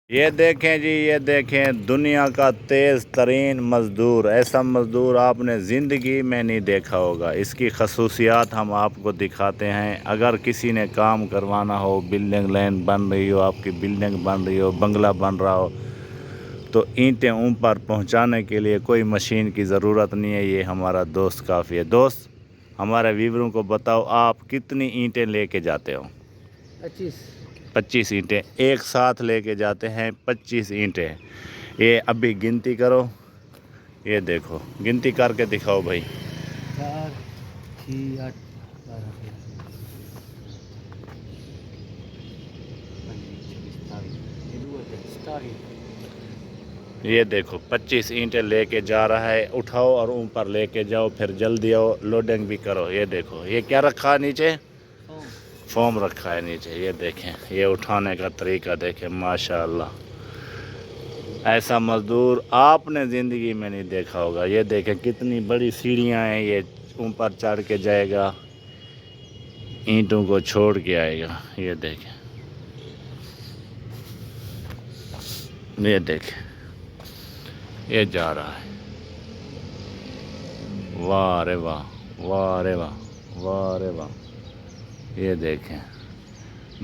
یہ دیکھیں جی، یہ دیکھیں دنیا کا تیز ترین مزدور، ایسا مزدور آپ نے زندگی میں نہیں دیکھا ہوگا۔ اس کی خصوصیات ہم آپ کو دکھاتے ہیں۔ اگر کسی نے کام کروانا ہو، بلڈنگ لائن بن رہی ہو، آپ کی بلڈنگ بن رہی ہو، بنگلہ بن رہا ہو، تو اینٹیں اوپر پہنچانے کے لیے کوئی مشین کی ضرورت نہیں ہے، یہ ہمارا دوست کافی ہے۔ دوست، ہمارے ویوروں کو بتاؤ آپ کتنی اینٹیں لے کے جاتے ہو؟ 25 اینٹیں ایک ساتھ لے کے جاتے ہیں، 25 اینٹیں۔ یہ ابھی گنتی کرو، یہ دیکھو گنتی کر کے دکھاؤ بھائی۔ 4 6 8 12 یہ دیکھو 25 اینٹیں لے کے جا رہا ہے، اٹھاؤ اور اوپر لے کے جاؤ، پھر جلدی آؤ لوڈنگ بھی کرو۔ یہ دیکھو یہ کیا رکھا ہے نیچے؟ فوم رکھا ہے نیچے۔ یہ دیکھیں، یہ اٹھانے کا طریقہ دیکھیں، ماشاءاللہ ایسا مزدور آپ نے زندگی میں نہیں دیکھا ہوگا۔ یہ دیکھیں کتنی بڑی سیڑھیاں ہیں، یہ اوپر چڑھ کے جائے گا، اینٹوں کو چھوڑ کے آئے گا۔ یہ دیکھیں، یہ دیکھیں، یہ جا رہا ہے۔ واہ رے واہ، واہ رے واہ، واہ رے واہ۔ یہ دیکھیں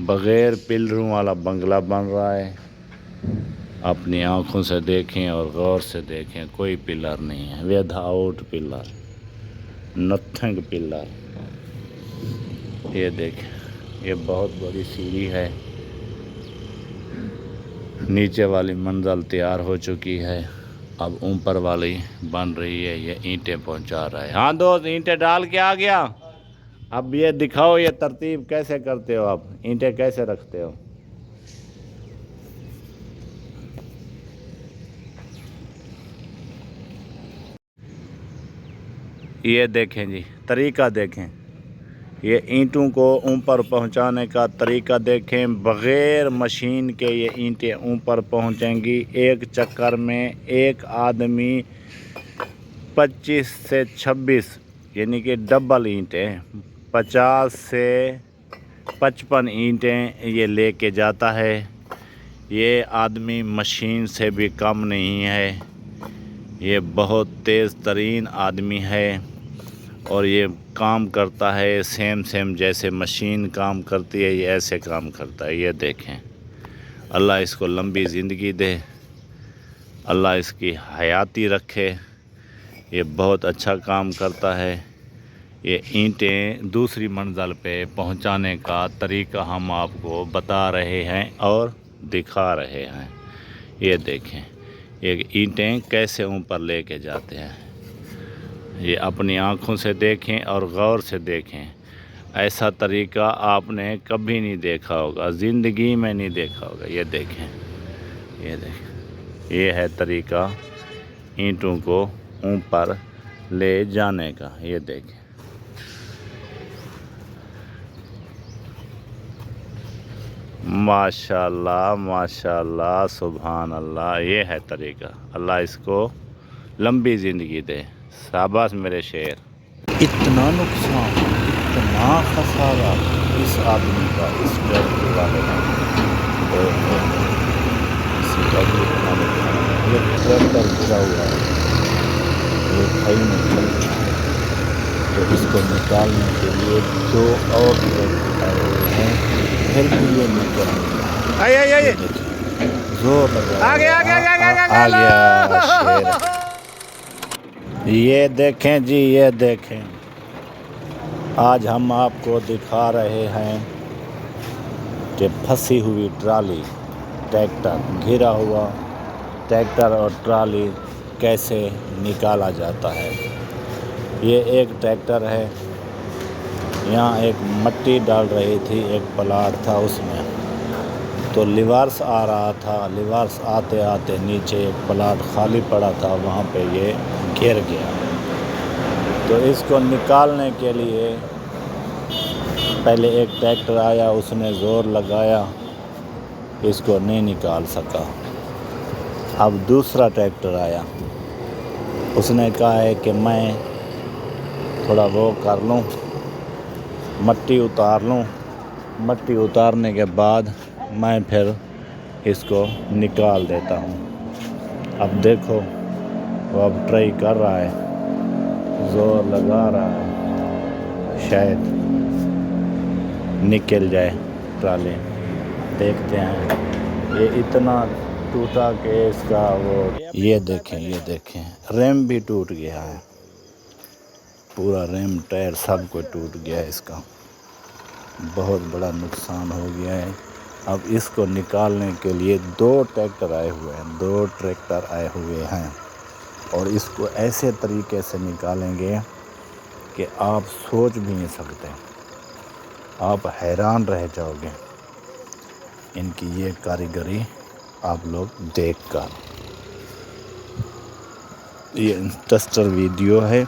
بغیر پلروں والا بنگلہ بن رہا ہے۔ اپنی آنکھوں سے دیکھیں اور غور سے دیکھیں، کوئی پلر نہیں ہے، with out pillar, nothing pillar. یہ دیکھیں، یہ بہت بڑی سیڑھی ہے، نیچے والی منزل تیار ہو چکی ہے، اب اوپر والی بن رہی ہے، یہ اینٹیں پہنچا رہا ہے۔ ہاں دوست، اینٹیں ڈال کے آ گیا۔ اب یہ دکھاؤ یہ ترتیب کیسے کرتے ہو آپ، اینٹیں کیسے رکھتے ہو؟ یہ دیکھیں جی طریقہ دیکھیں، یہ اینٹوں کو اوپر پہنچانے کا طریقہ دیکھیں، بغیر مشین کے یہ اینٹیں اوپر پہنچیں گی۔ ایک چکر میں ایک آدمی 25 سے 26 یعنی کہ ڈبل اینٹیں، 50 سے 55 اینٹیں یہ لے کے جاتا ہے۔ یہ آدمی مشین سے بھی کم نہیں ہے، یہ بہت تیز ترین آدمی ہے، اور یہ کام کرتا ہے سیم جیسے مشین کام کرتی ہے، یہ ایسے کام کرتا ہے۔ یہ دیکھیں، اللہ اس کو لمبی زندگی دے، اللہ اس کی حیاتی رکھے، یہ بہت اچھا کام کرتا ہے۔ یہ اینٹیں دوسری منزل پہ پہنچانے کا طریقہ ہم آپ کو بتا رہے ہیں اور دکھا رہے ہیں۔ یہ دیکھیں یہ اینٹیں کیسے اوپر لے کے جاتے ہیں، یہ اپنی آنکھوں سے دیکھیں اور غور سے دیکھیں۔ ایسا طریقہ آپ نے کبھی نہیں دیکھا ہوگا، زندگی میں نہیں دیکھا ہوگا۔ یہ دیکھیں، یہ دیکھیں، یہ ہے طریقہ اینٹوں کو اوپر لے جانے کا۔ یہ دیکھیں، ماشاءاللہ ماشاءاللہ سبحان اللہ، یہ ہے طریقہ۔ اللہ اس کو لمبی زندگی دے۔ شاباش میرے شیر۔ اتنا نقصان، اتنا خسارہ اس آدمی کا، اس ٹریکٹر والے کا، اسی کا بھی اتنا نقصان ہے۔ یہ ٹریکٹر گرا ہوا ہے، یہ کھائی میں چل رہا ہے، تو اس کو نکالنے کے لیے 2 اور ٹریکٹر آئے ہوئے ہیں، پھر بھی یہ نہیں کریں گے۔ زور لگا آ گیا شیر۔ یہ دیکھیں جی، یہ دیکھیں، آج ہم آپ کو دکھا رہے ہیں کہ پھنسی ہوئی ٹرالی، ٹریکٹر گھرا ہوا ٹریکٹر اور ٹرالی کیسے نکالا جاتا ہے۔ یہ ایک ٹریکٹر ہے، یہاں ایک مٹی ڈال رہی تھی، ایک پلاٹ تھا اس میں، تو لیورس آ رہا تھا، لیورس آتے آتے نیچے ایک پلاٹ خالی پڑا تھا، وہاں پہ یہ گر گیا۔ تو اس کو نکالنے کے لیے پہلے ایک ٹریکٹر آیا، اس نے زور لگایا، اس کو نہیں نکال سکا۔ اب دوسرا ٹریکٹر آیا، اس نے کہا ہے کہ میں تھوڑا وہ کر لوں، مٹی اتار لوں، مٹی اتارنے کے بعد میں پھر اس کو نکال دیتا ہوں. اب دیکھو وہ اب ٹرائی کر رہا ہے, زور لگا رہا ہے, شاید نکل جائے ٹرالی. دیکھتے ہیں. یہ اتنا ٹوٹا کہ اس کا وہ یہ دیکھیں ریم بھی ٹوٹ گیا ہے, پورا ریم ٹائر سب کو ٹوٹ گیا ہے. اس کا بہت بڑا نقصان ہو گیا ہے. اب اس کو نکالنے کے لیے 2 ٹریکٹر آئے ہوئے ہیں اور اس کو ایسے طریقے سے نکالیں گے کہ آپ سوچ بھی نہیں سکتے. آپ حیران رہ جاؤ گے ان کی یہ کاریگری آپ لوگ دیکھ کر. یہ انٹرسٹر ویڈیو ہے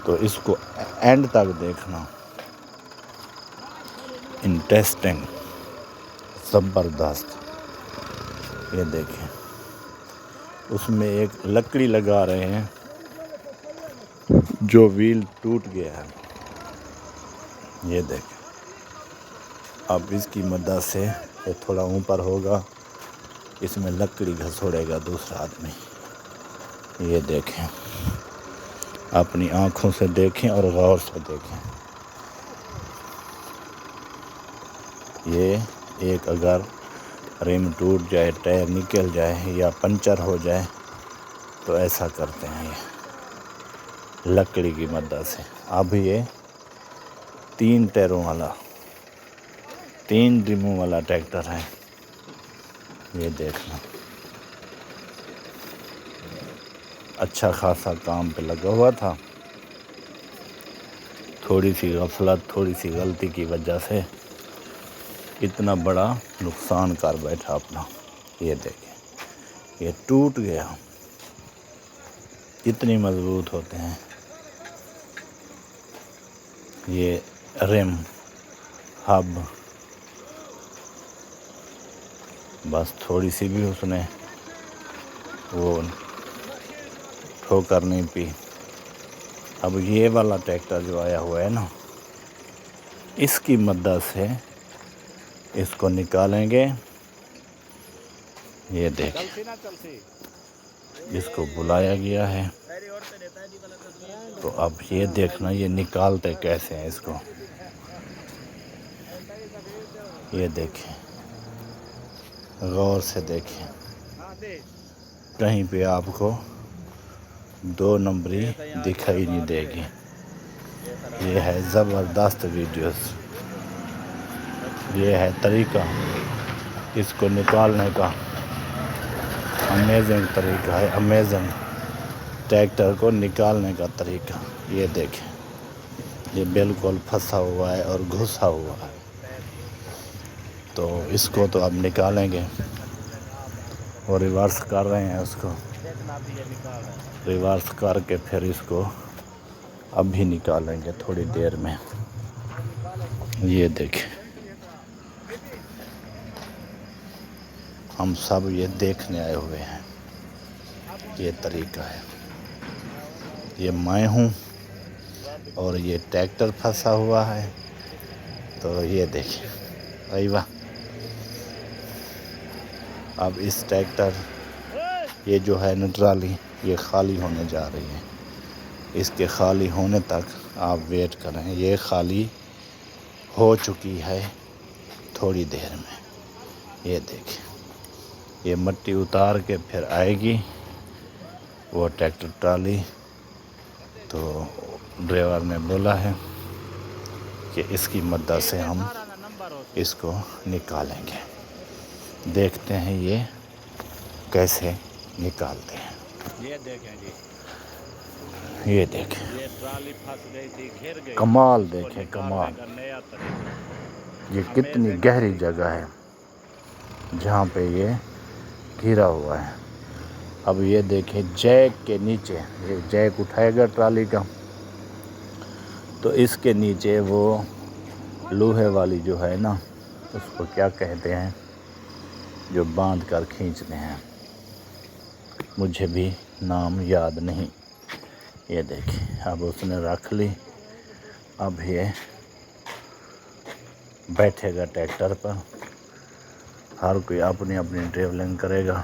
تو اس کو اینڈ تک دیکھنا. انٹرسٹنگ, زبردست. یہ دیکھیں اس میں ایک لکڑی لگا رہے ہیں جو ویل ٹوٹ گیا ہے. یہ دیکھیں اب اس کی مدد سے یہ تھوڑا اوپر ہوگا, اس میں لکڑی گھسوڑے گا دوسرا آدمی. یہ دیکھیں, اپنی آنکھوں سے دیکھیں اور غور سے دیکھیں. یہ ایک اگر ریم ٹوٹ جائے, ٹائر نکل جائے یا پنچر ہو جائے تو ایسا کرتے ہیں یہ لکڑی کی مدد سے. اب یہ 3 ٹائروں والا 3 ریموں والا ٹریکٹر ہے. یہ دیکھنا اچھا خاصا کام پہ لگا ہوا تھا. تھوڑی سی غفلت, تھوڑی سی غلطی کی وجہ سے اتنا بڑا نقصان کر بیٹھا اپنا. یہ دیکھیں یہ ٹوٹ گیا. کتنی مضبوط ہوتے ہیں یہ ریم ہب. بس تھوڑی سی بھی اس نے وہ ٹھوکر نہیں پی. اب یہ والا ٹریکٹر جو آیا ہوا ہے نا, اس کی مدد سے اس کو نکالیں گے. یہ دیکھیں اس کو بلایا گیا ہے تو اب یہ دیکھنا یہ نکالتے کیسے ہیں اس کو. یہ دیکھیں غور سے دیکھیں, کہیں پہ آپ کو 2 نمبری دکھائی نہیں دے گی. یہ ہے زبردست ویڈیوز. یہ ہے طریقہ اس کو نکالنے کا. امیزنگ طریقہ ہے, امیزنگ ٹریکٹر کو نکالنے کا طریقہ. یہ دیکھیں یہ بالکل پھنسا ہوا ہے اور گھسا ہوا ہے. تو اس کو تو اب نکالیں گے. اور ریورس کر رہے ہیں اس کو, ریورس کر کے پھر اس کو اب بھی نکالیں گے تھوڑی دیر میں. یہ دیکھیں ہم سب یہ دیکھنے آئے ہوئے ہیں. یہ طریقہ ہے. یہ میں ہوں اور یہ ٹریکٹر پھنسا ہوا ہے. تو یہ دیکھیں ایوہ اب اس ٹریکٹر یہ جو ہے نا ٹرالی یہ خالی ہونے جا رہی ہے. اس کے خالی ہونے تک آپ ویٹ کریں. یہ خالی ہو چکی ہے تھوڑی دیر میں. یہ دیکھیں یہ مٹی اتار کے پھر آئے گی وہ ٹریکٹر ٹرالی. تو ڈرائیور نے بولا ہے کہ اس کی مدد سے ہم اس کو نکالیں گے. دیکھتے ہیں یہ کیسے نکالتے ہیں. یہ دیکھیں جی, یہ دیکھیں یہ ٹرالی پھنس گئی تھی, گھر گئی. کمال دیکھیں کمال. یہ کتنی گہری جگہ ہے جہاں پہ یہ گھرا ہوا ہے. اب یہ دیکھیں جیک کے نیچے, یہ جیک اٹھائے گا ٹرالی کا تو اس کے نیچے وہ لوہے والی جو ہے نا, اس کو کیا کہتے ہیں جو باندھ کر کھینچتے ہیں, مجھے بھی نام یاد نہیں. یہ دیکھیں اب اس نے رکھ لی. اب یہ بیٹھے گا ٹریکٹر پر ہر کوئی اپنی اپنی ٹریولنگ کرے گا،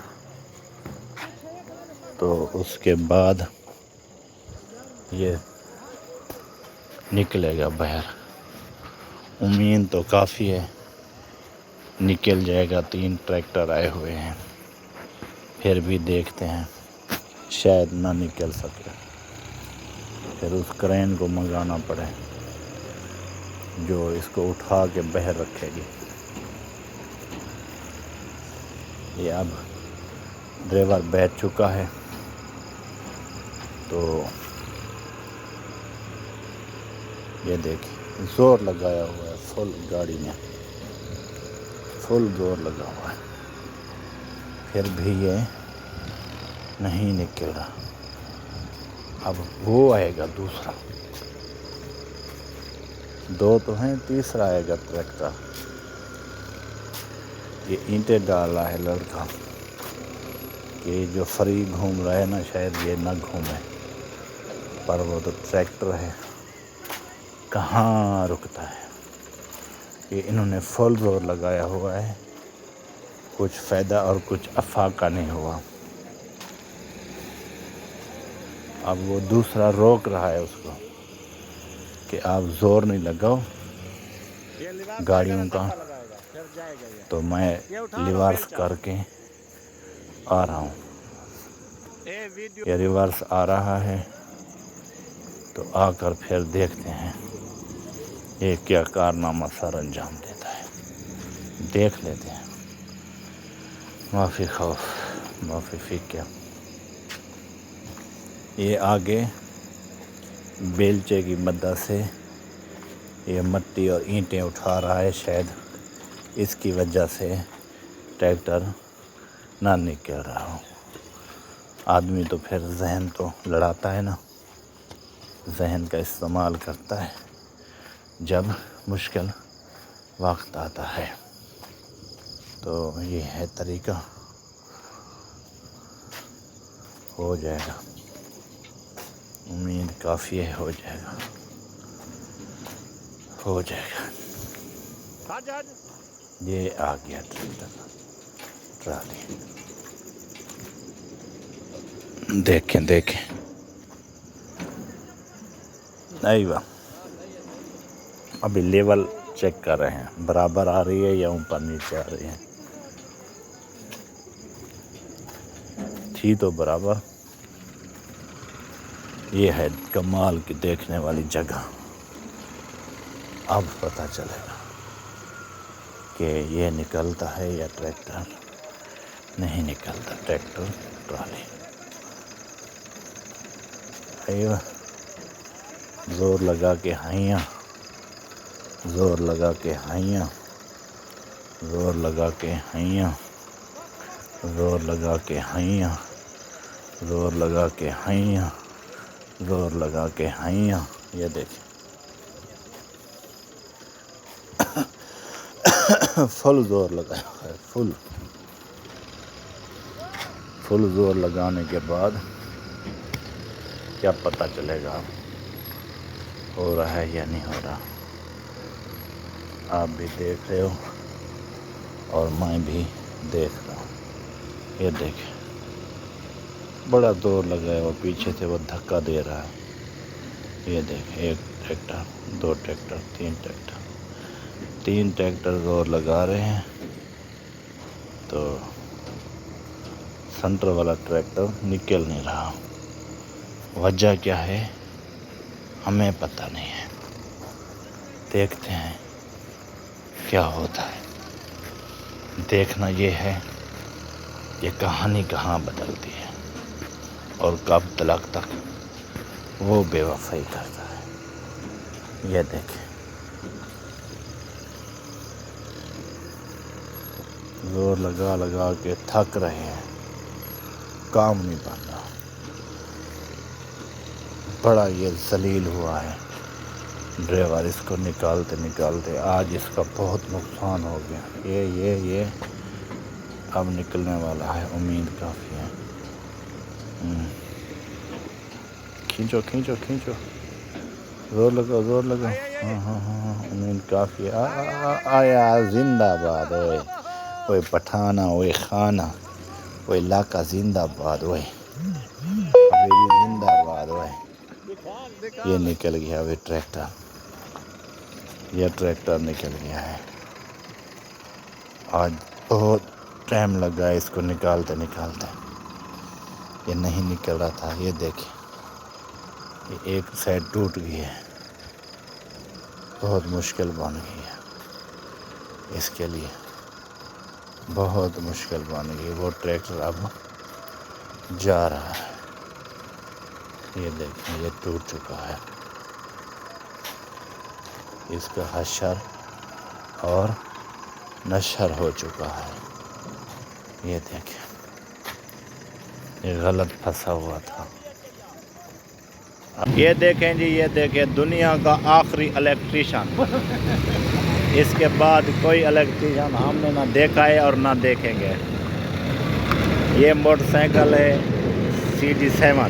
تو اس کے بعد یہ نکلے گا باہر۔ امید تو کافی ہے نکل جائے گا، 3 ٹریکٹر آئے ہوئے ہیں، پھر بھی دیکھتے ہیں شاید نہ نکل سکے، پھر اس کرین کو منگانا پڑے جو اس کو اٹھا کے باہر رکھے گی۔ یہ اب ڈرائیور بیٹھ چکا ہے، تو یہ دیکھیں زور لگایا ہوا ہے، فل گاڑی میں فل زور لگا ہوا ہے، پھر بھی یہ نہیں نکل رہا۔ اب وہ آئے گا دوسرا، 2 تو ہیں، تیسرا آئے گا ٹریکٹر۔ یہ اینٹیں ڈال رہا ہے لڑکا کہ جو فری گھوم رہا ہے نا، شاید یہ نہ گھومے، پر وہ تو ٹریکٹر ہے، کہاں رکتا ہے۔ یہ انہوں نے فل زور لگایا ہوا ہے، کچھ فائدہ اور کچھ افاقہ نہیں ہوا۔ اب وہ دوسرا روک رہا ہے اس کو کہ آپ زور نہیں لگاؤ گاڑیوں کا، تو میں ریورس کر کے آ رہا ہوں۔ یہ ریورس آ رہا ہے، تو آ کر پھر دیکھتے ہیں یہ کیا کارنامہ سر انجام دیتا ہے، دیکھ لیتے ہیں۔ معافی خوف معافی فکر۔ یہ آگے بیلچے کی مدد سے یہ مٹی اور اینٹیں اٹھا رہا ہے، شاید اس کی وجہ سے ٹریکٹر نہ نکل رہا ہو۔ آدمی تو پھر ذہن تو لڑاتا ہے نا، ذہن کا استعمال کرتا ہے جب مشکل وقت آتا ہے۔ تو یہ ہے طریقہ، ہو جائے گا، امید کافی ہے ہو جائے گا، ہو جائے گا۔ یہ آ گیا ٹریکٹر، ٹرالی، دیکھیں دیکھیں، ایوہ ابھی لیول چیک کر رہے ہیں، برابر آ رہی ہے یا اوپر نیچے آ رہی ہے۔ تھی تو برابر۔ یہ ہے کمال کی دیکھنے والی جگہ۔ اب پتہ چلے گا کہ یہ نکلتا ہے یا ٹریکٹر نہیں نکلتا، ٹریکٹر ٹرالی۔ ایوہ زور لگا کے ہائیاں، زور لگا کے ہائیاں، زور لگا کے ہائیاں، زور لگا کے ہائیاں، زور لگا کے ہائیاں، زور لگا کے ہائیاں۔ یہ دیکھیں فل زور لگایا ہے، فل زور لگانے کے بعد کیا پتہ چلے گا ہو رہا ہے یا نہیں ہو رہا۔ آپ بھی دیکھ رہے ہو اور میں بھی دیکھ رہا ہوں۔ یہ دیکھیں بڑا زور لگایا، وہ پیچھے سے وہ دھکا دے رہا ہے۔ یہ دیکھیں 1 ٹریکٹر، 2 ٹریکٹر، 3 ٹریکٹر، 3 ٹریکٹر زور لگا رہے ہیں، تو سنٹر والا ٹریکٹر نکل نہیں رہا۔ وجہ کیا ہے ہمیں پتہ نہیں ہے، دیکھتے ہیں کیا ہوتا ہے۔ دیکھنا یہ ہے یہ کہانی کہاں بدلتی ہے اور کب تک وہ بے وفائی کرتا ہے۔ یہ دیکھیں زور لگا لگا کے تھک رہے ہیں، کام نہیں بن رہا، بڑا یہ ذلیل ہوا ہے ڈرائیور، اس کو نکالتے نکالتے آج اس کا بہت نقصان ہو گیا۔ یہ اب نکلنے والا ہے، امید کافی ہے۔ کھینچو کھینچو کھینچو، زور لگاؤ زور لگاؤ، ہاں ہاں ہاں، امید کافی ہے۔ آیا زندہ باد ہوئے، وہ پٹھانا وہ خانہ وہ علاقہ زندہ باد وہ زندہ باد وہ یہ نکل گیا وہ ٹریکٹر یہ ٹریکٹر نکل گیا ہے آج بہت ٹائم لگا ہے اس کو نکالتے یہ نہیں نکل رہا تھا یہ دیکھیں یہ ایک سائڈ ٹوٹ گئی ہے بہت مشکل بن گئی ہے اس کے لیے بہت مشکل بن گئی وہ ٹریکٹر اب جا رہا ہے یہ دیکھیں یہ ٹوٹ چکا ہے اس کا حشر اور نشر ہو چکا ہے یہ دیکھیں یہ غلط پھنسا ہوا تھا یہ دیکھیں جی یہ دیکھیں دنیا کا آخری الیکٹریشن اس کے بعد کوئی الیکٹریشن ہم نے نہ دیکھا ہے اور نہ دیکھیں گے یہ موٹر سائیکل ہے CD70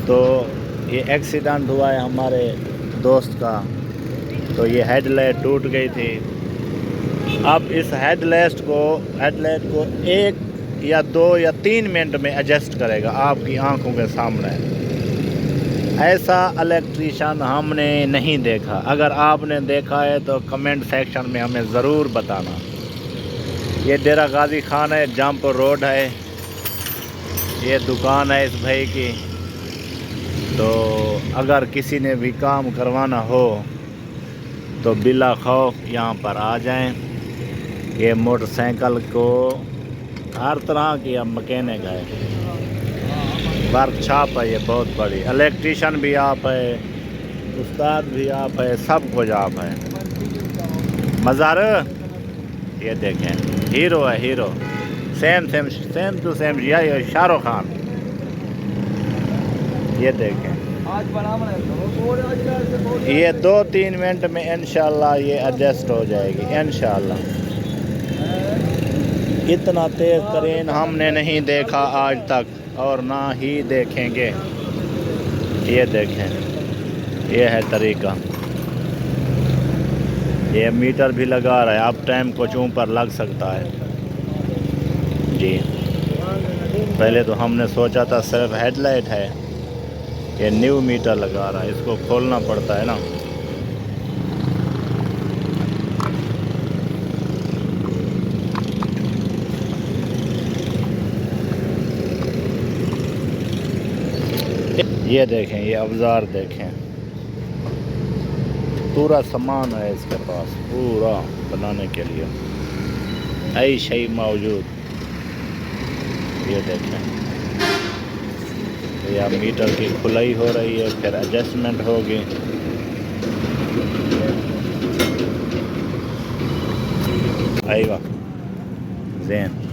تو یہ ایکسیڈنٹ ہوا ہے ہمارے دوست کا تو یہ ہیڈ لائٹ ٹوٹ گئی تھی اب اس ہیڈ لائٹ کو 1 یا 2 یا 3 منٹ میں ایڈجسٹ کرے گا آپ کی آنکھوں کے سامنے ایسا الیکٹریشن ہم نے نہیں دیکھا اگر آپ نے دیکھا ہے تو کمنٹ سیکشن میں ہمیں ضرور بتانا یہ ڈیرہ غازی خان ہے جامپور روڈ ہے یہ دکان ہے اس بھائی کی تو اگر کسی نے بھی کام کروانا ہو تو بلا خوف یہاں پر آ جائیں یہ موٹر سائیکل کو ہر طرح کی اب مکینک ہے ورک شاپ ہے یہ بہت بڑی الیکٹریشین بھی آپ ہے استاد بھی آپ ہے سب کچھ آپ ہے مزار یہ دیکھیں ہیرو ہے ہیرو سیم ٹو سیم یہ شاہ رخ خان یہ دیکھیں یہ 2-3 منٹ میں انشاءاللہ یہ ایڈجسٹ ہو جائے گی انشاءاللہ اتنا تیز ترین ہم نے نہیں دیکھا آج تک اور نہ ہی دیکھیں گے یہ دیکھیں یہ ہے طریقہ یہ میٹر بھی لگا رہا ہے اب ٹائم کچھ اوپر لگ سکتا ہے جی پہلے تو ہم نے سوچا تھا صرف ہیڈ لائٹ ہے یہ نیو میٹر لگا رہا ہے اس کو کھولنا پڑتا ہے نا یہ دیکھیں یہ اوزار دیکھیں پورا سامان ہے اس کے پاس پورا بنانے کے لیے ای شئی موجود یہ دیکھیں یا میٹر کی کھلائی ہو رہی ہے پھر ایڈجسٹمنٹ ہوگی ایوہ زین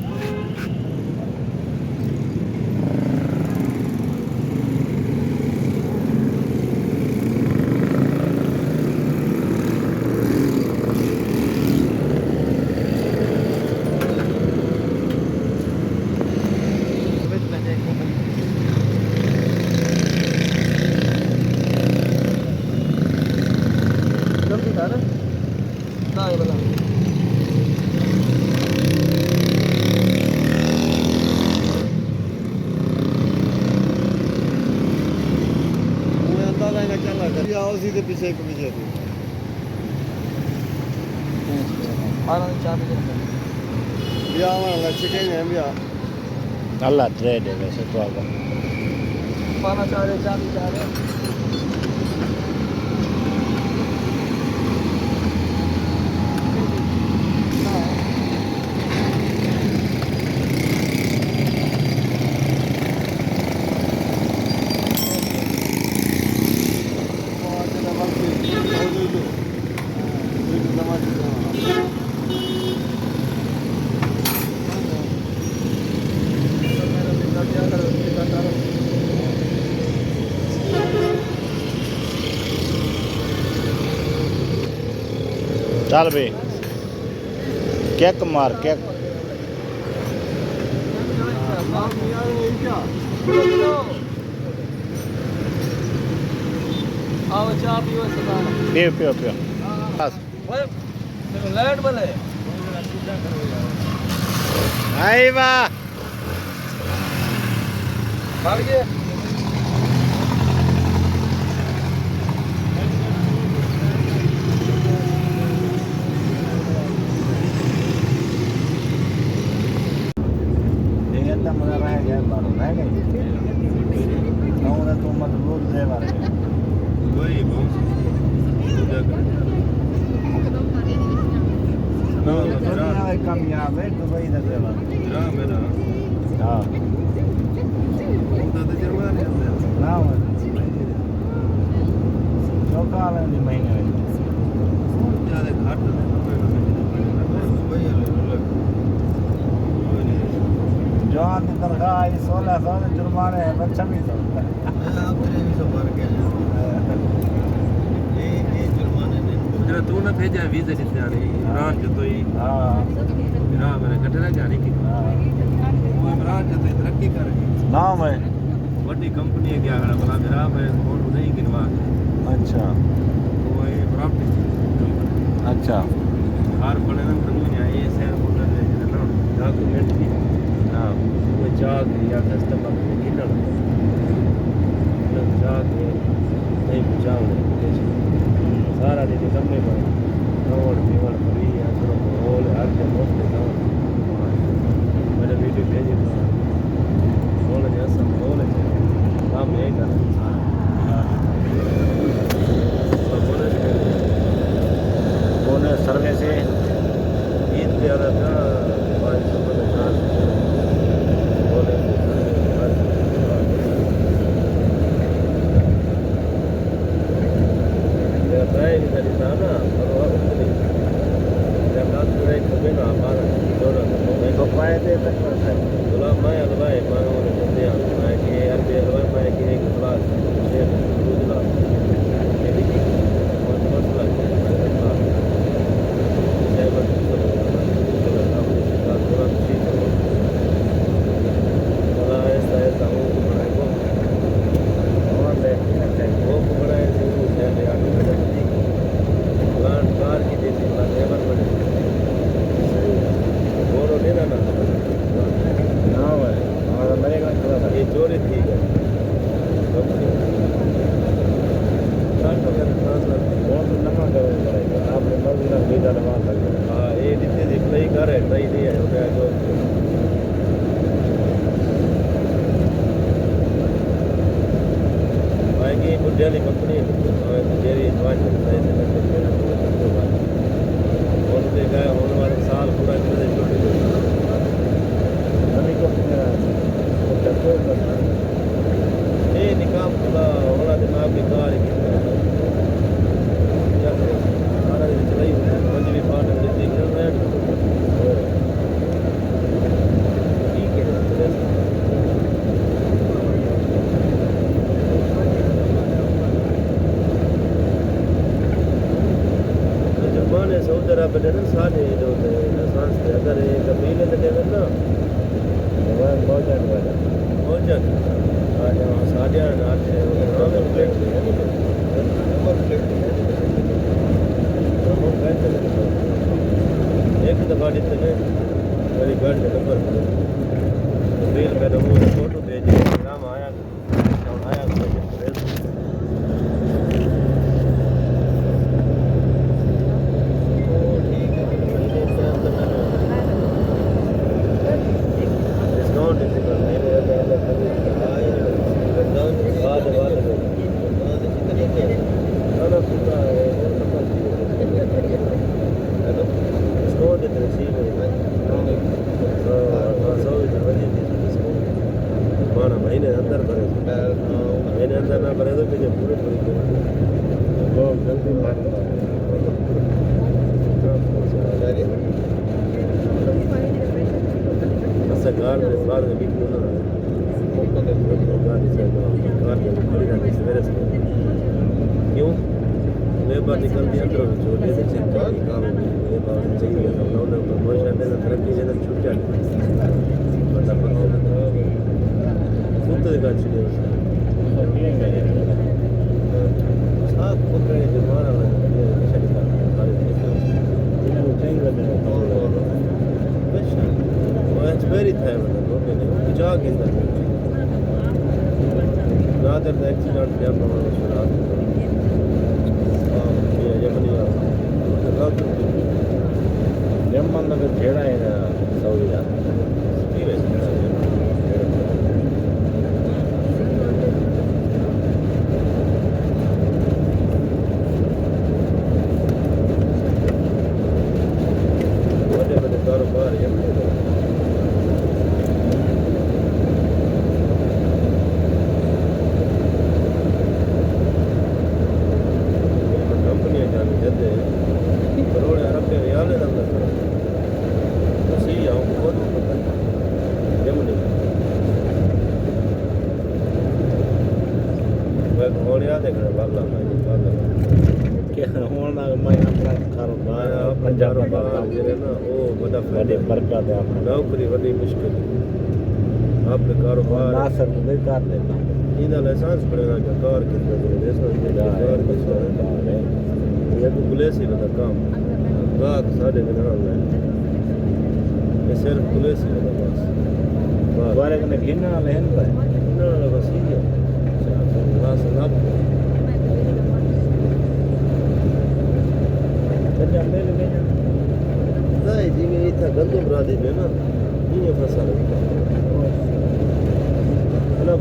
پیچھے اللہ ٹریڈ ہے ویسے تو آگا چل بھی کیک مار کیک پیو پیو پیو بس لائٹ بلے آئی واہ کامیاب ہے دبئی کا ہاں چوکا مہینے جوان کی تنخواہ آئی 1600 جرمانے ہے 2600 تو نہ بھیجا ویزا جتنے آنے عمران جو تو ہی ہاں عمران میں نے کٹے نہ جانے کی وہ عمران جو تو ہی ترقی کر رہی نام ہے بڑی کمپنی ہے کیا کرا بلا میرا میں فون نہیں گنوا اچھا وہ ہے پراپرٹی اچھا ہر بڑے نہ کروں یا یہ شہر کو کر دے نا ڈاکومنٹ کی ہاں وہ چاہ کے یا کسٹمر کو گننا چاہ کے نہیں بچاؤ سارا دن کمے پر روڈ پیوڑ پری اندر ماحول ہر جگہ مفت کا میرے ویڈیو بھیجے بولے جیسا ماحول ہے کام یہ کرنا کون سروے سے عید پہ آ رہا تھا 500 بولے ڈرائیو کری تھا نا جب رات پورے کبھی نہ ہمارا تو فائدے تک غلام میں الوائی مانگا ہونے چلتے ہیں میں کہ عربی الوائی میں کہ ایک اخلاق شیخ روزلہ میری کی مسئلہ ہے شہبت قرآن شریف اللہ ایسا ایسا ہوں کو بڑھائے وہ کو بڑھائے سے وہ شہر آگے بڑھے قرآن کار کی دیتی اللہ خیبر بڑھے بورو لینا نا نام ہے ہمارا لگے گا تھوڑا سا یہ چوری تھی گا بہت نمک کرنا پڑے گا آپ نے مرضی کا ویزا لگا سکتے ہیں ہاں یہ جتنے دی پلائی کر ہے ٹرائی نہیں ہے انہیں جو آئے گی بڑھیا لی کمپنی ہے جیری پانچ بتائی سے میں میرا اور دے گئے ہونے والے سال پورا کر دے چھوٹے نمی کو یہ نکام کھلا ہونا دماغ بھی کار ہی سارا دن چلائی مجھے بھی پاٹ دیتی ہے ٹھیک ہے جرمانے سعودی عرب میں نا سارے جو لائسنس پہ اگر یہ قبیلے لگے ہوئے نا بہت جانے ہو جاتے سارے نام پلیٹ ایک دفعہ دیتے ہیں میری گاڑی کا نمبر ریل پہ نمبر فوٹو بھیجے نام آیا آیا مہینے اندر بھرے مہینے اندر نہ بھرے تو مجھے پورے پوری بہت جلدی ایسا گار میں بعد میں بھی کیوں نہ کیوں میں بات نکلتی اندر چھوٹے سے کام چاہیے ترقی سے چھوٹ جاتی خود دکھا چکے ساتھ خود جرمانہ ایکسپائری تھا میں نے بچا کے اندر نادر دا ایکسیڈنٹ کیا پڑا شراب یہ یمنی یمن کا جھیڑا ہے نا سعودی بڑے بڑے کاروبار یمنی نوکری وڈی مشکل اپنے کاروبار ناصر نہیں کر دیتا یہ لائسنس پڑھنا جو کار کے پولیس ہی بتا کام گاہک ساڑھے دن یہ صرف پولیس ہی بتا بس بارے کنے گھننا لہن پہ بس ہی ہے بس نب نہیں جی میں اتنا گندو برادری میں نا یہ فصل ہے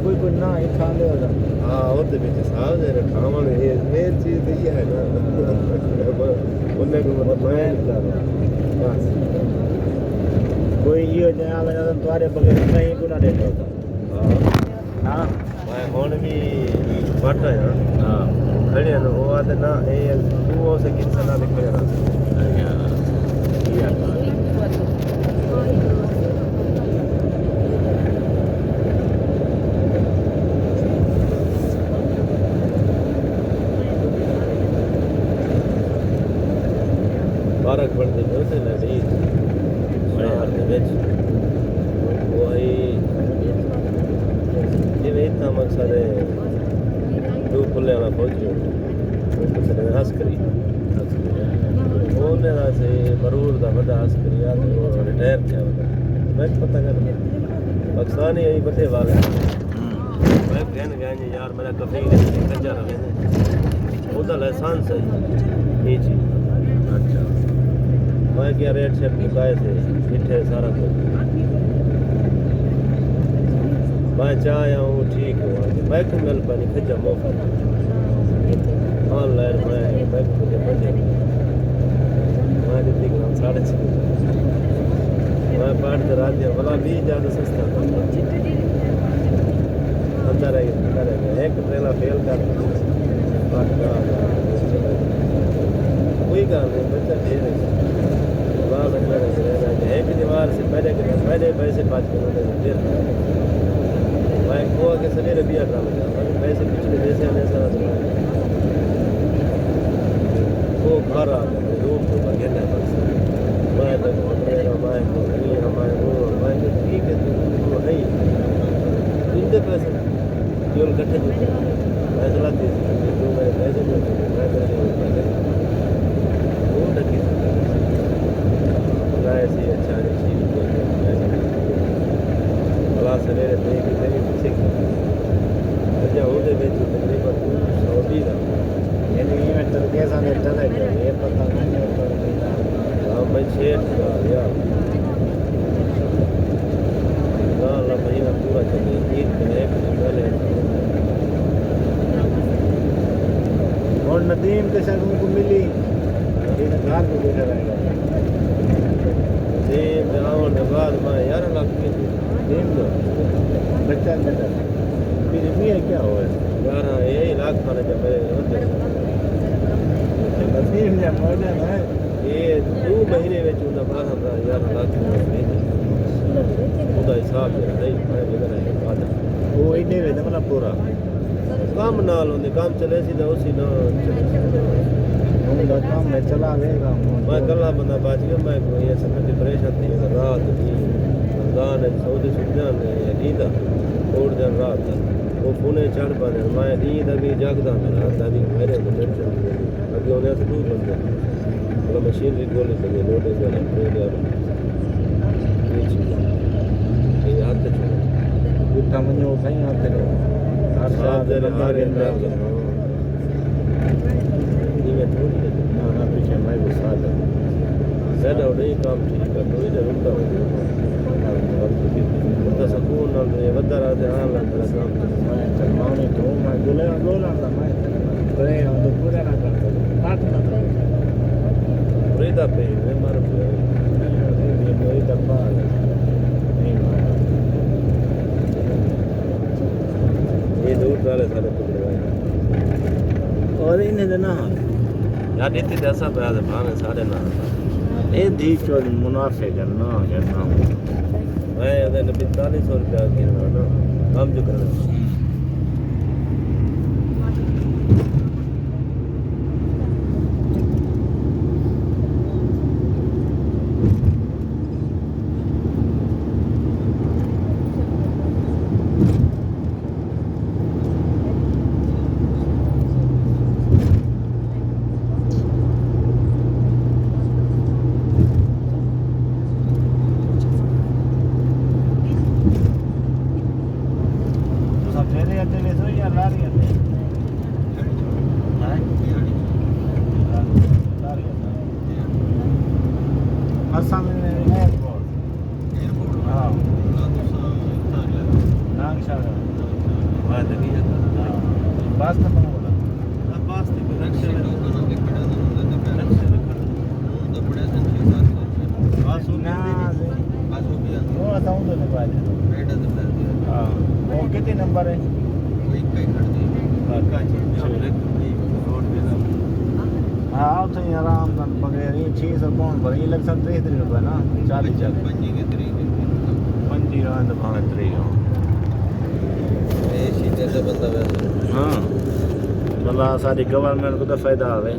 کوئی کوئی نہ ہی کھا لے ہوگا ہاں وہ تو بیچے صاحب دے رہے کھاون یہ مین چیز تو یہ ہے نا انہیں کو مطلب میں بس کوئی یہ جہاں لگا تو تمہارے بغیر کہیں کو نہ دیتا ہوتا ہاں میں ہون بھی بٹ ہے ہاں کھڑے ہیں وہ آتے نا یہ تو سے کس طرح دکھ رہا بارک بڑھ دے ہوتے نا نہیں شہر دے وچ وہی جی اتنا مقصد ہے دو کھلے والا پہنچ گیا عسکری انہیں نا سے مرور دا بڑا عسکری آدمی وہ ریٹائر کیا میں پتہ کر پاکستانی یہی بڑے والے میں کہنے گئے یار میرا کفیل ہے کچا رہے وہ دا لائسنس ہے یہ چیز اچھا میں کیا ریٹ شیٹ چکائے تھے مٹھے سارا کچھ میں چاہیا ہوں ٹھیک ہوا میں کو مل پانی کھجا موقع آن لائن میں کو مجھے بڑھے میں دیتی گرام 6.5 میں پاٹ کر آتی ہوں بلا بھی زیادہ سستا اندر رہ گیا ایک ٹریلا فیل کر پاٹ کا کوئی کام نہیں بچہ دے رہے ایک دیوار سے پہلے پیسے 5 کلو دیر میں کو کے سویرے بھی اٹھا لگا پیسے پچھلے جیسے ہمیشہ وہ گھر آ گیا روم کو بگیٹ ہے بس میں ٹھیک ہے تو نہیں ان کے پیسے جو کٹھے فیصلہ دے جو میرے پیسے میں پیسے وہ ڈکی ایسی اچھا نہیں بلا سویرے دیکھ کے پیچھے اچھا وہ تقریباً 120 کا یعنی یہ ترکیہ سے لیٹر ہے جو یہ پتہ نہیں ہاں میں 6 یا اللہ مہینہ پورا چلے عید کے ایک پہلے اور ندیم کے ساتھ ان کو ملی گھر پہ بیٹھا رہے گا آن کے بعد میں 11 لاکھ کی ندیم کو بچہ میری میاں کیا ہوا ہے 11 یہی لاکھ کھانے جب ندیم جب موجود ہے یہ 2 مہینے میں 11 لاکھ خدا حساب نہیں میں بغیر ہے وہ ہی نہیں رہتا مطلب پورا کام نال ہوندے کام چلے سی نہ اسی نہ ان کا کام میں چلا گئے گا میں کلا بندہ بچ گیا میں کوئی ایسا ڈپریشن تھی رات تھی رمضان سعودی سجان نے نیند اوڑ دن رات وہ پونے چڑھ پانے میں نیند ابھی جاگدا میں رات ابھی میرے کو ٹینشن اگے ہونے سے دور بندے مطلب مشین بھی گولی پہ لوٹے سے ٹرین یار جتھاں ونجو کھائیں آتے رہو ہر سال دے نمبر گندا یہ تھوڑی ہے نہ پیچھے میں بھی ساتھ زیادہ نہیں کام ٹھیک ہے کوئی نہ رکتا تو سکون نال ودا رہتے ہاں لگتا کام میں چلمانی تو میں گلے گولا دا میں کرے ہوں تو پورا نہ کرتا کاٹ نہ کرتا ریدا پہ میں مار پہ کوئی دفعہ نہیں مارا یہ دور والے سارے پکڑے ہوئے اور انہیں دے نہ یار اتنی جیسا پہ آتے بھانے سارے نہ اے دی چود منافع کرنا میں ادھر 4500 روپیہ کی نا کام جو کرنا کتنے نمبر ہے ہاں تو آرام نال بغیر 600 پاؤنڈ بھر یہ لگ سکتا ہے 30 روپے نا 40 چل 5 ران بھاوے 3 ہاں مطلب ساری گورنمنٹ کو تو فائدہ آئے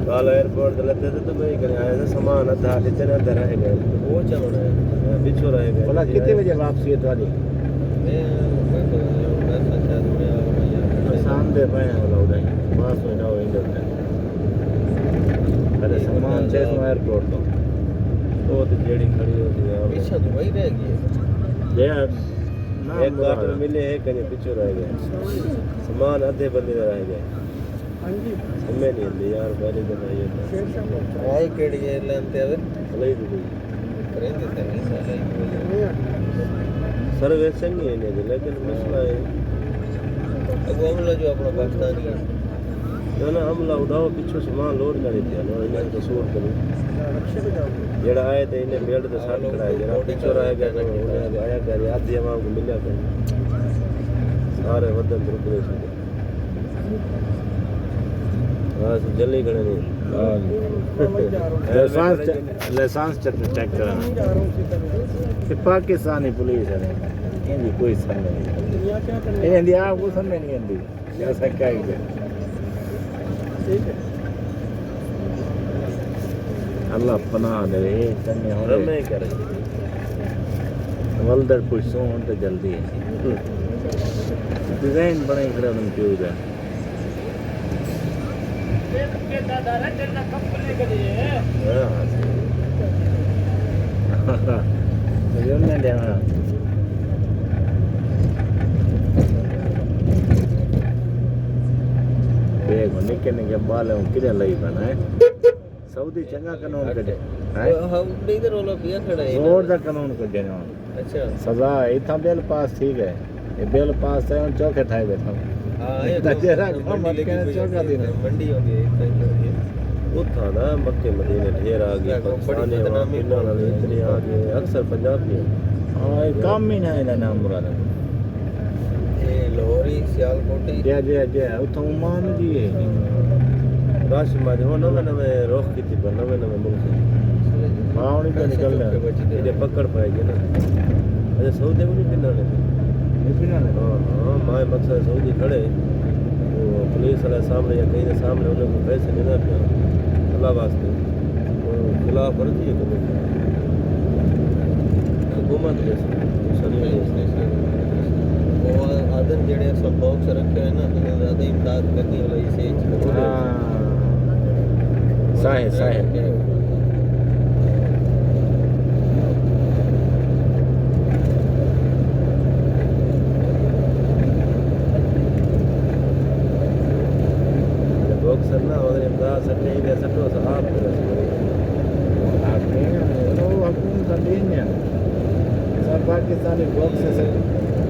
کال ایئرپورٹ لگتے تھے تو کوئی کریں آئے سامان ادھا اتنے ادھا رہ گئے وہ چل رہے ہیں پچھو رہ گئے بولا کتنے بجے واپسی ہے تاری شام دے پہ ہیں بولا ادھر بس ہوئی نہ ہوئی ادھر پہلے سامان 600 ایئرپورٹ تو وہ تو جیڑی کھڑی ہوتی ہے پیچھے تو وہی رہ گئی ایک کارٹر ملے ایک کہیں پچھو رہ گئے سامان ادھے بندے رہ گئے سمجھ نہیں آتی یار پہلے دن آئی آئی کیڑی ایئر لائن تے آوے لئی دی سروس نہیں ہے نہیں لیکن مسئلہ ہے اب عملہ جو اپنا پاکستانی ہے نا عملہ اڑاؤ پچھو سامان لوڈ کری دیا نا انہیں قصور کرو جڑا آئے تھے انہیں بیلٹ دے ساتھ کھڑائے جڑا پچھو رہ گیا تو انہیں آیا گیا آدھی عوام کو ملیا کریں سارے ودن درک رہے تھے جلدی کھڑے نہیں لائسنس چیک کرنا پاکستانی پولیس ہے ان کی کوئی سمجھ نہیں ان کی آپ کو سمجھ نہیں آتی ایسا کیا ہے اللہ پناہ دے چنے ہو رمے کرے ولدر کچھ سون تو جلدی ہے ڈیزائن بنے کھڑے ان کیوں ہے نکے نکے بال کدھر لئی پہنا ہے سعودی چنگا قانون کڈے زور دا قانون کڈے نا سزا اتنا بل پاس ٹھیک ہے یہ بل پاس ہے ہن چوکے ٹھائے بیٹھا منڈی ہوگی اتھا نا مکے مدینے ڈھیر آ گئے پاکستانی اتنی آ گئے اکثر پنجابی ہاں کام ہی نہ ہے نا مراد لاہوری سیالکوٹی جی اتھا عمان دی ہے رش ماج ہو نویں نویں روخ کی تھی پر نویں نویں ملک ہاں انہیں تو نکل رہا یہ پکڑ پائے گی نا اچھا سعودی کو نہیں پینا نے ہاں مائیں مقصد سعودی کھڑے وہ پولیس والے سامنے یا کہیں سامنے انہیں کو پیسے نہیں نہ پیا اللہ واسطے وہ خلاف ورزی ہے کبھی حکومت جیسے وہ آدم جڑے سب باکس رکھے ہیں نا تو زیادہ امداد کرنی والی سے صحیح پاکستانی باکس سے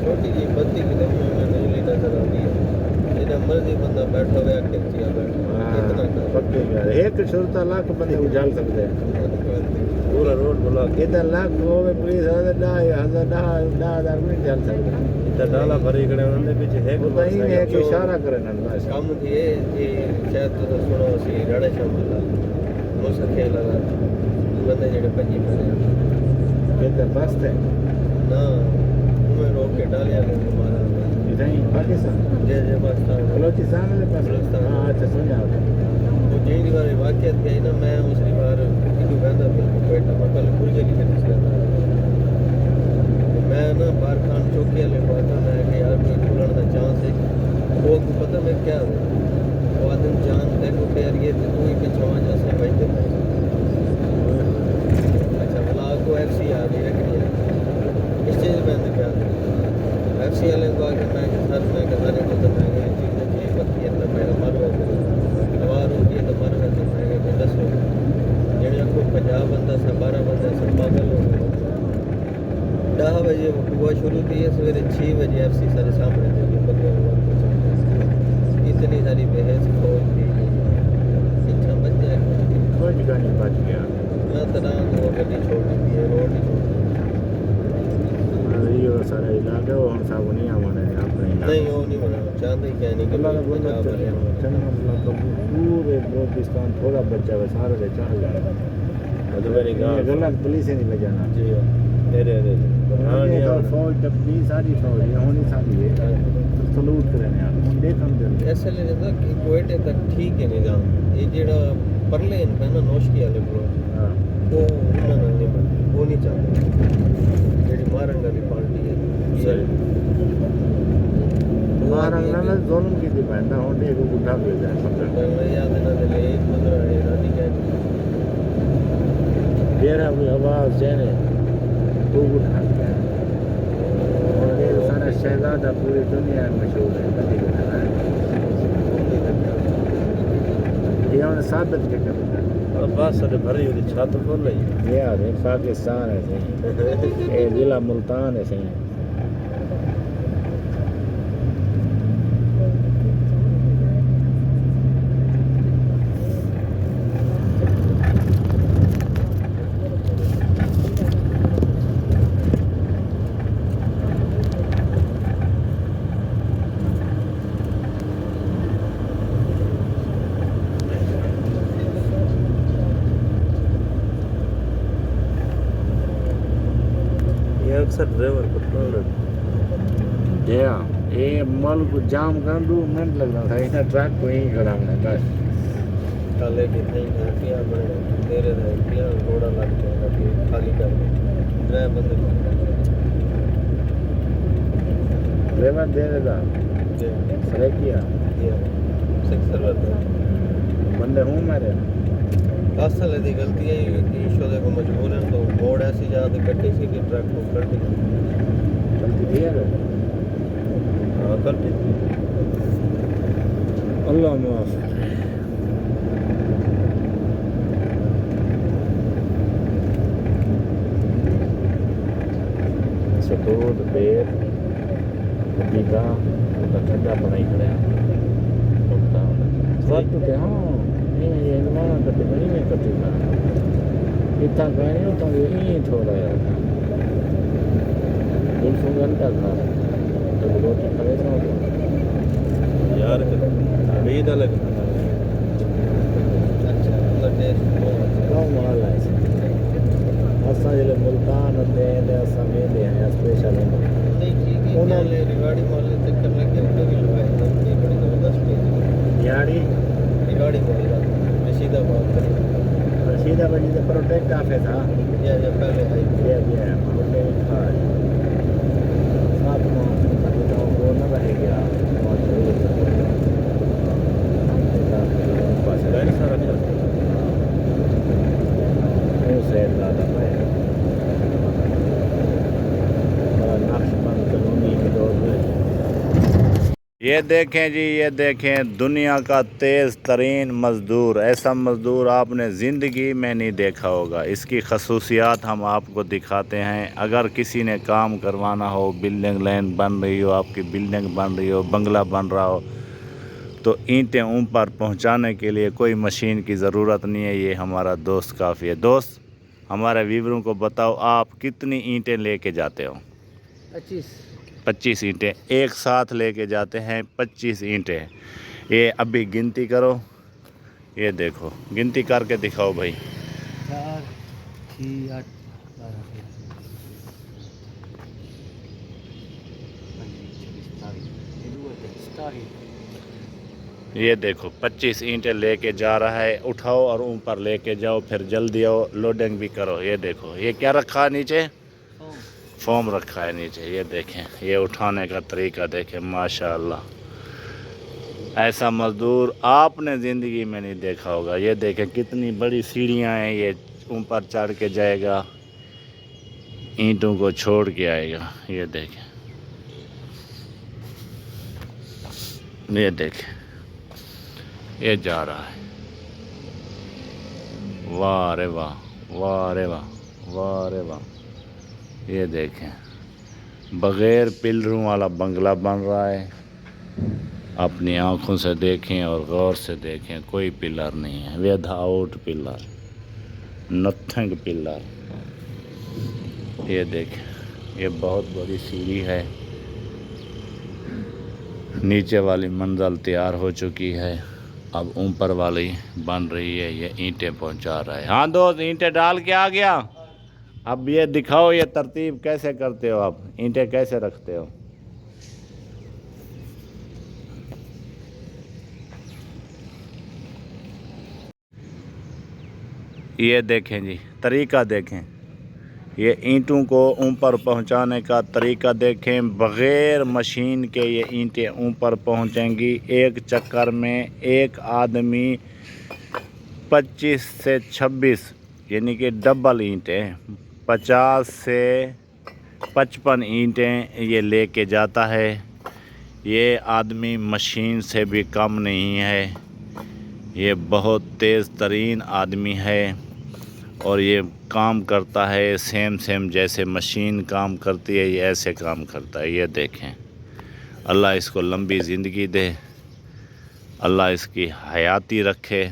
چھوٹی جی بتی کی دم میں نہیں نظر آتی ہے جتنا مرضی بندہ بیٹھا ہوا ہے کچیا بیٹھا پکے گا ایک شرطہ لاکھ بندے اجال سکتے ہیں پورا روڈ بلا کے ادھر لاکھ ہوئے پولیس دہ ہزار میں جال سکتے ہیں ادھر ڈالا بھری کڑے ہوندے پیچھے ہے وہ تو ہی ہے کہ اشارہ کرنا بس کم تھی یہ شاید تو سنو سی راڑا شامل موسا کھیل لگا بندے جڑے پنجی پڑے ادھر بس ہے نا میں روک کے ڈالیا کہ ہمارا ادھر ہی پاکستان جے جے پاکستان بلوچستان والے پاس بلوچستان ہاں اچھا سمجھا وہ جی بار واقعات گئی نا میں اس بار ایک بندہ بیٹھا میں پہلے پورجے کی کرتی سی میں نا بار خان چوکی والے بات میں کہ یار کوئی کھلن کا چانس ہے وہ کو پتہ میں کیا ہوا وہ آدم جان دیکھو پیر یہ تو ہی پچھو آ جا سے بھائی اچھا بلا کو ایف سی آ گئی رکھ دیا اس چیز میں نے کیا ایف سی والے کو آ کے میں سر میں سارے کو میں یہ چیزیں چیز پکی ہے میں مر گئے سوار ہو گئی تو مر گئے تو میں کہ دسو جڑے کو 50 بندہ سا 12 بندہ سا پاگل ہو گئے 10 بجے وہ ہوا شروع کی ہے سویرے 6 بجے ایف سی سارے سامنے تھے بندے اتنی ساری بحث فوج تھی اتنا بچ جائے کوئی جگہ نہیں بچ گیا نہ طرح وہ گڈی چھوڑ دی ہے روڈ نہیں چھوڑ یہ سارا علاقہ وہ ہم سب نہیں آوانے اپنے نہیں وہ نہیں بنا چاہتے ہی کہنے کہ اللہ کا پنجاب والے چنگا مطلب پورے بلوچستان تھوڑا بچہ ہے سارے دے چڑھ گئے تو میری گاں غلط پولیس نہیں بجانا جی میرے ہاں یہ تو نہیں فوج ڈبی ساری فوج ہے ہونی ساری ہے سلوٹ کرنے والے دیکھن دے ایسے لے جاتا کہ کوئٹے تک ٹھیک ہے نظام یہ جڑا پرلے ان پہ نا نوشکی والے کو ہاں وہ انہوں نے نہیں بنتے وہ نہیں چاہتے جڑی مارنگ والی پارٹی ہے مہارنگا میں ظلم کی تھی پہنتا ہوں ایک بڈھا بھیجا ہے پکڑ یاد نہ دلے ایک مدر ہے رانی کہ دیر ہے کوئی آواز چہرے تو بڈھا گیا اور یہ سارا شہزادہ پوری دنیا میں مشہور ہے کبھی بڈھا ہے یہ انہیں ثابت کے کرتا بس سارے بھری ہوئی چھت کھول رہی یہ آدمی پاکستان ہے صحیح یہ ضلع ملتان ہے صحیح اکثر ڈرائیور کو یہ ملک جام کر 2 منٹ لگنا تھا اتنا ٹرک کو ہی کھڑا ہونا بس کالے کی نہیں کیا بڑے تیرے رہے کیا گھوڑا لگ جائے گا خالی کر ڈرائیور بندے ڈرائیور دے دے گا سرے کیا بندے ہوں میرے اصل دی غلطی ہے کہ شودے کو مجبور ہیں تو موڑ ایسی جگہ تے کٹی سی کہ ٹرک کو کر دی غلطی تھی ہے ہاں کر دی اللہ معاف ستود پیر کبیتا ٹھنڈا بنائی کھڑا وقت تے ہاں یہ انوانا کٹی بنی میں کٹی نا اتنا گانے ہوتا یہ تھوڑا ہے دل سو گھنٹہ تھا تو روٹی کھڑے نہ ہوتا یار امید الگ اچھا اللہ ٹیسٹ کون محل ہے اساں جلے ملتان دے اساں ویندے ہیں اسپیشل نہیں ٹھیک ہے انہوں نے ریواڑی محلے چکر لگ کے انہوں بھی لگائے تھے بڑی زبردست پیج یاڑی ریواڑی محلہ رشید آباد رشید آباد جی پروٹیکٹ آفس تھا یا پہلے یہ پروٹیکٹ تھا ساتھ میں وہ نہ رہ گیا سارا سیٹ زیادہ نقش بند قانونی کے دور میں یہ دیکھیں جی، یہ دیکھیں دنیا کا تیز ترین مزدور، ایسا مزدور آپ نے زندگی میں نہیں دیکھا ہوگا۔ اس کی خصوصیات ہم آپ کو دکھاتے ہیں۔ اگر کسی نے کام کروانا ہو، بلڈنگ لائن بن رہی ہو، آپ کی بلڈنگ بن رہی ہو، بنگلہ بن رہا ہو، تو اینٹیں اوپر پہنچانے کے لیے کوئی مشین کی ضرورت نہیں ہے، یہ ہمارا دوست کافی ہے۔ دوست، ہمارے ویوروں کو بتاؤ آپ کتنی اینٹیں لے کے جاتے ہو؟ 25 اینٹیں ایک ساتھ لے کے جاتے ہیں، 25 اینٹیں۔ یہ ابھی گنتی کرو، یہ دیکھو گنتی کر کے دکھاؤ بھائی۔ 4 6 8 12 یہ دیکھو 25 اینٹیں لے کے جا رہا ہے، اٹھاؤ اور اوپر لے کے جاؤ، پھر جلدی آؤ لوڈنگ بھی کرو۔ یہ دیکھو یہ کیا رکھا ہے نیچے؟ فوم رکھا ہے نیچے، یہ دیکھیں، یہ اٹھانے کا طریقہ دیکھیں، ماشاءاللہ ایسا مزدور آپ نے زندگی میں نہیں دیکھا ہوگا۔ یہ دیکھیں کتنی بڑی سیڑھیاں ہیں، یہ اوپر چڑھ کے جائے گا، اینٹوں کو چھوڑ کے آئے گا۔ یہ دیکھیں، یہ دیکھیں، یہ جا رہا ہے۔ واہ رے واہ، واہ رے واہ، واہ رے واہ۔ یہ دیکھیں بغیر پلروں والا بنگلہ بن رہا ہے۔ اپنی آنکھوں سے دیکھیں اور غور سے دیکھیں، کوئی پلر نہیں ہے، with out pillar, nothing pillar. یہ دیکھیں یہ بہت بڑی سیڑھی ہے، نیچے والی منزل تیار ہو چکی ہے، اب اوپر والی بن رہی ہے، یہ اینٹیں پہنچا رہا ہے۔ ہاں دوست، اینٹیں ڈال کے آ گیا۔ اب یہ دکھاؤ یہ ترتیب کیسے کرتے ہو آپ، اینٹیں کیسے رکھتے ہو؟ یہ دیکھیں جی طریقہ دیکھیں، یہ اینٹوں کو اوپر پہنچانے کا طریقہ دیکھیں، بغیر مشین کے یہ اینٹیں اوپر پہنچیں گی۔ ایک چکر میں ایک آدمی 25 سے 26 یعنی کہ ڈبل اینٹیں، 50 سے 55 اینٹیں یہ لے کے جاتا ہے۔ یہ آدمی مشین سے بھی کم نہیں ہے، یہ بہت تیز ترین آدمی ہے، اور یہ کام کرتا ہے سیم جیسے مشین کام کرتی ہے، یہ ایسے کام کرتا ہے۔ یہ دیکھیں، اللہ اس کو لمبی زندگی دے، اللہ اس کی حیاتی رکھے،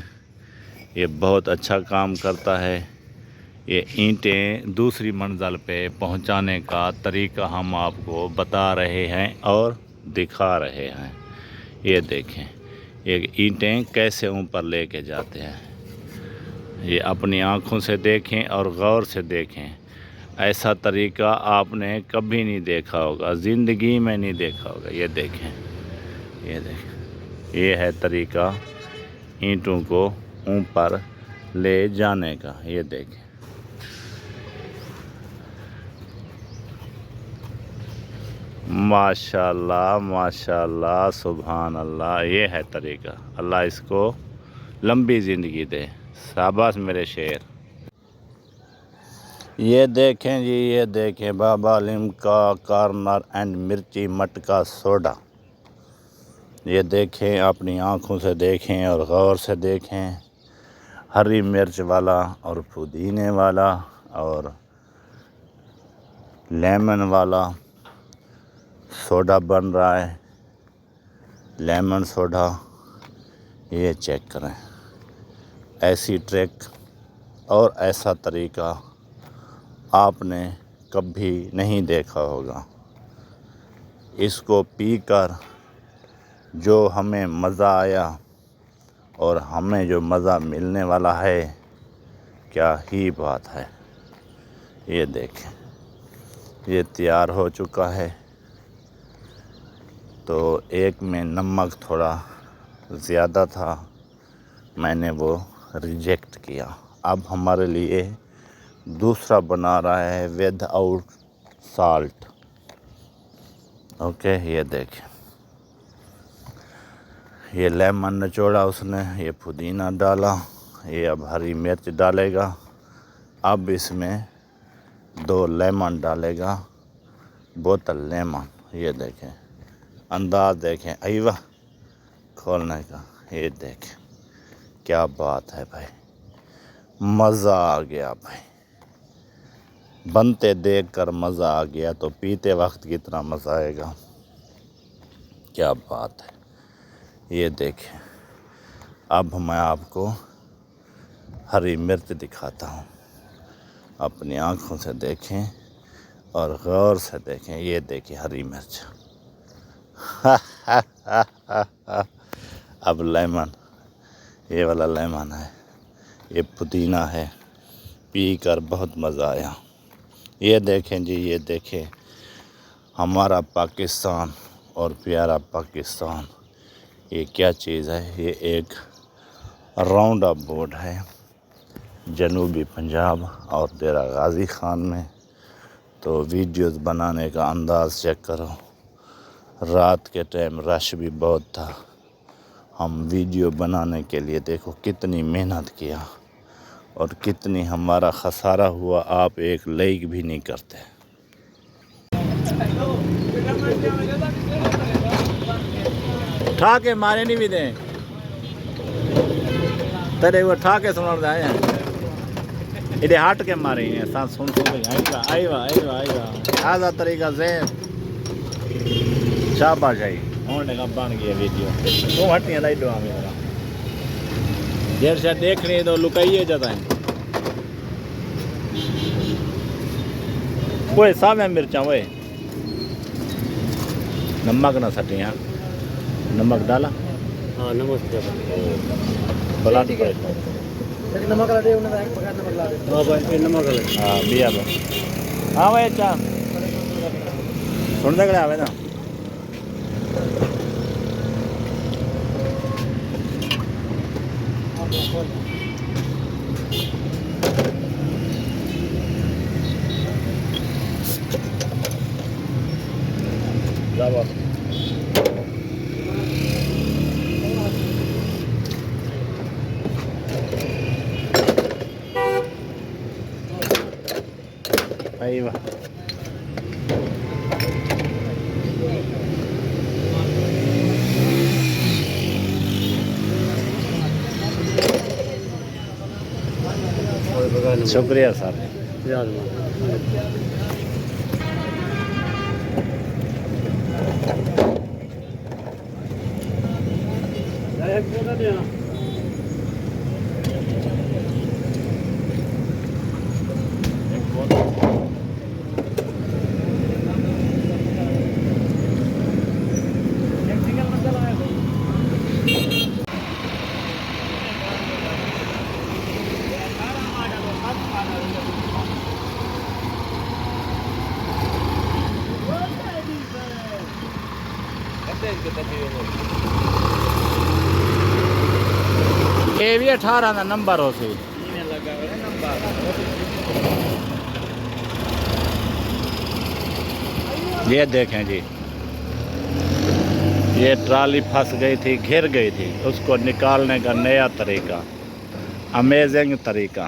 یہ بہت اچھا کام کرتا ہے۔ یہ اینٹیں دوسری منزل پہ پہنچانے کا طریقہ ہم آپ کو بتا رہے ہیں اور دکھا رہے ہیں۔ یہ دیکھیں یہ اینٹیں کیسے اوپر لے کے جاتے ہیں، یہ اپنی آنکھوں سے دیکھیں اور غور سے دیکھیں، ایسا طریقہ آپ نے کبھی نہیں دیکھا ہوگا، زندگی میں نہیں دیکھا ہوگا۔ یہ دیکھیں، یہ دیکھیں، یہ ہے طریقہ اینٹوں کو اوپر لے جانے کا۔ یہ دیکھیں ماشاءاللہ ماشاءاللہ سبحان اللہ، یہ ہے طریقہ۔ اللہ اس کو لمبی زندگی دے، شاباش میرے شیر۔ یہ دیکھیں جی، یہ دیکھیں بابا لیمکا کارنر اینڈ مرچی مٹکا سوڈا۔ یہ دیکھیں اپنی آنکھوں سے دیکھیں اور غور سے دیکھیں، ہری مرچ والا اور پودینے والا اور لیمن والا سوڈا بن رہا ہے، لیمن سوڈا۔ یہ چیک کریں، ایسی ٹرک اور ایسا طریقہ آپ نے کبھی نہیں دیکھا ہوگا۔ اس کو پی کر جو ہمیں مزہ آیا اور ہمیں جو مزہ ملنے والا ہے، کیا ہی بات ہے۔ یہ دیکھیں یہ تیار ہو چکا ہے، تو ایک میں نمک تھوڑا زیادہ تھا، میں نے وہ ریجیکٹ کیا۔ اب ہمارے لیے دوسرا بنا رہا ہے ود آؤٹ سالٹ۔ اوکے، یہ دیکھیں یہ لیمن نچوڑا اس نے، یہ پودینہ ڈالا، یہ اب ہری مرچ ڈالے گا، اب اس میں 2 لیمن ڈالے گا، بوتل لیمن۔ یہ دیکھیں انداز دیکھیں، ایوہ کھولنے کا، یہ دیکھیں کیا بات ہے بھائی، مزہ آ گیا بھائی، بنتے دیکھ کر مزہ آ گیا تو پیتے وقت کتنا مزہ آئے گا، کیا بات ہے۔ یہ دیکھیں، اب میں آپ کو ہری مرچ دکھاتا ہوں، اپنی آنکھوں سے دیکھیں اور غور سے دیکھیں، یہ دیکھیں ہری مرچ، اب لیمن، یہ والا لیمن ہے، یہ پودینہ ہے، پی کر بہت مزہ آیا۔ یہ دیکھیں جی، یہ دیکھیں ہمارا پاکستان اور پیارا پاکستان، یہ کیا چیز ہے، یہ ایک راؤنڈ اپ بورڈ ہے جنوبی پنجاب اور ڈیرہ غازی خان میں۔ تو ویڈیوز بنانے کا انداز چیک کرو، رات کے ٹائم رش بھی بہت تھا، ہم ویڈیو بنانے کے لیے دیکھو کتنی محنت کیا اور کتنی ہمارا خسارہ ہوا، آپ ایک لائک بھی نہیں کرتے۔ ٹھاکے مارے نہیں بھی دیں ترے وہ ٹھاکے سنور دائیں ادھے ہٹ کے مارے ہیں ساتھ سن گئی، آئیوہ آزا طریقہ زین شاباش جائی ہونے کا بن گیا ویڈیو، تو ہٹیاں دائی دعا میرا دیر شاید دیکھنی ہے تو لکائیے جاتا ہے۔ وہ سامنے مرچاں وہ نمک نہ سٹیں، ہاں نمک ڈالا، ہاں نمک بلا نمک لا دے انہوں نے پکا نمک لا دے، ہاں بھائی نمک لگے، ہاں بیا با ہاں بھائی اچھا سن دے گڑے آوے نا ایوہ شکریہ سر۔ یہ بھی 18 کا نمبر ہو سی، یہ دیکھیں جی، یہ ٹرالی پھنس گئی تھی، گھر گئی تھی، اس کو نکالنے کا نیا طریقہ، امیزنگ طریقہ۔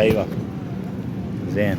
ايوه زين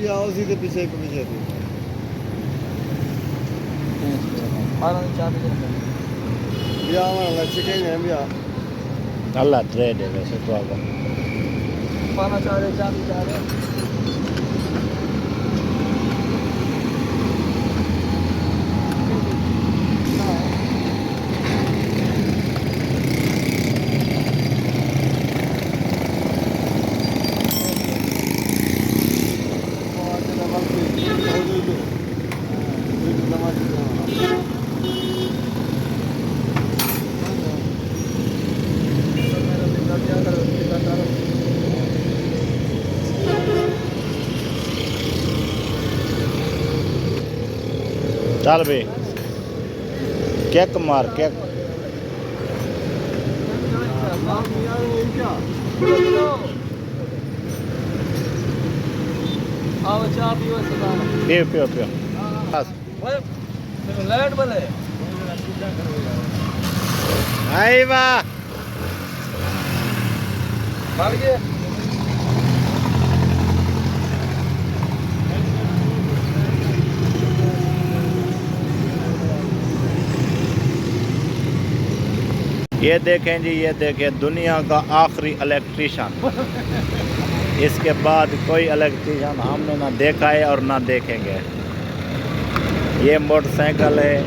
اسی کے پیچھے تھی چکن ہے بیا اللہ ٹریڈ ہے ویسے تو اگر پانا چاہ رہے چاندی چاہ رہے چل بھائی کیک مار کیک آو چاہ پیو سدانا پیو پیو پیو بس لائٹ بلے آئی واہ بھاگ گئے یہ دیکھیں جی یہ دیکھیں دنیا کا آخری الیکٹریشن اس کے بعد کوئی الیکٹریشن ہم نے نہ دیکھا ہے اور نہ دیکھیں گے یہ موٹر سائیکل ہے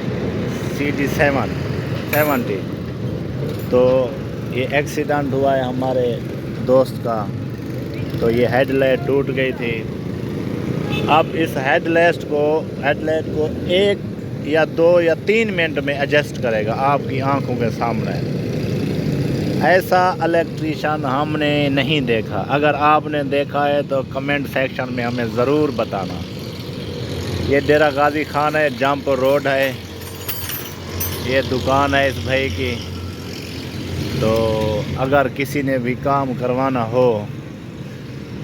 CD70 تو یہ ایکسیڈنٹ ہوا ہے ہمارے دوست کا تو یہ ہیڈ لائٹ ٹوٹ گئی تھی اب اس ہیڈ لائٹ کو 1 یا 2 یا 3 منٹ میں ایڈجسٹ کرے گا آپ کی آنکھوں کے سامنے ایسا الیکٹریشن ہم نے نہیں دیکھا اگر آپ نے دیکھا ہے تو کمنٹ سیکشن میں ہمیں ضرور بتانا یہ ڈیرہ غازی خان ہے جامپور روڈ ہے یہ دکان ہے اس بھائی کی تو اگر کسی نے بھی کام کروانا ہو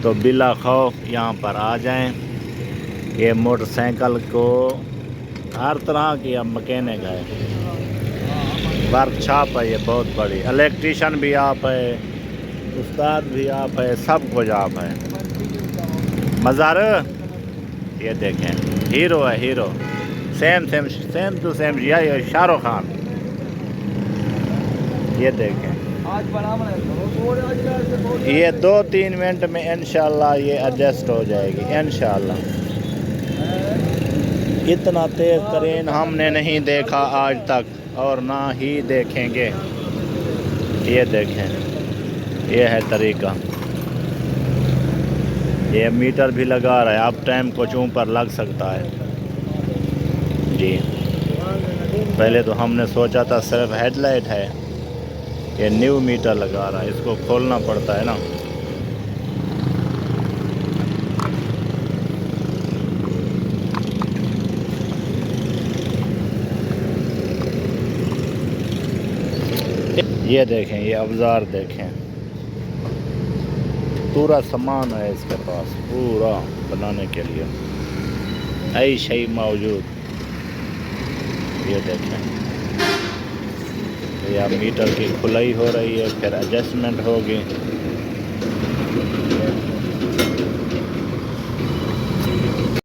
تو بلا خوف یہاں پر آ جائیں یہ موٹر سائیکل کو ہر طرح کی مکینک ہے ورک شاپ ہے یہ بہت بڑی الیکٹریشین بھی آپ ہے استاد بھی آپ ہے سب کچھ آپ ہے مزار یہ دیکھیں ہیرو ہے ہیرو سیم ٹو سیم یہ شاہ رخ خان یہ دیکھیں یہ 2-3 منٹ میں انشاءاللہ یہ ایڈجسٹ ہو جائے گی انشاءاللہ اتنا تیز ترین ہم نے نہیں دیکھا آج تک اور نہ ہی دیکھیں گے یہ دیکھیں یہ ہے طریقہ یہ میٹر بھی لگا رہا ہے اب ٹائم کچھ اوپر لگ سکتا ہے جی پہلے تو ہم نے سوچا تھا صرف ہیڈ لائٹ ہے یہ نیو میٹر لگا رہا ہے اس کو کھولنا پڑتا ہے نا یہ دیکھیں یہ اوزار دیکھیں پورا سامان ہے اس کے پاس پورا بنانے کے لیے ای شئی موجود یہ دیکھیں یا میٹر کی کھلائی ہو رہی ہے پھر ایڈجسٹمنٹ ہوگی